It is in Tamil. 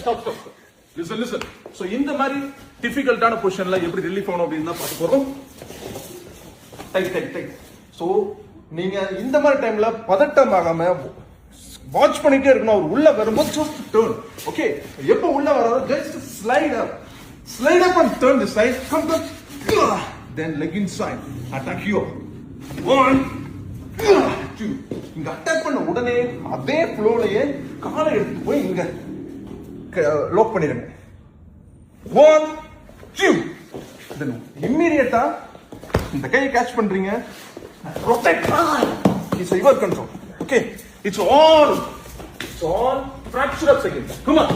Stop stop listen listen. So இந்த மாதிரி டிஃபிகல்ட்டான பொசிஷன்ல எப்படி ரிலீஃப் ஆகணும் அப்படின்னு தான் பார்க்க போறோம். Tight tight tight. சோ நீங்க இந்த மாதிரி டைம்ல பதட்டம் ஆகாம வாட்ச் பண்ணிட்டே இருக்கணும். அவர் உள்ள வரும்போது ஜஸ்ட் டர்ன். ஓகே, எப்போ உள்ள வராரோ just slide up and turn the side. Come come. Then leg inside. Attack here. 1 2. இங்க அட்டாக் பண்ண உடனே அதே ஃப்ளோலயே காலை எடுத்து போய் இங்க லாக் பண்ணிடுங்க. 1 2. Then immediately இந்த கையை கேட்ச் பண்றீங்க. Protect. It's your control. Okay. It's all fracture of seconds. Come on.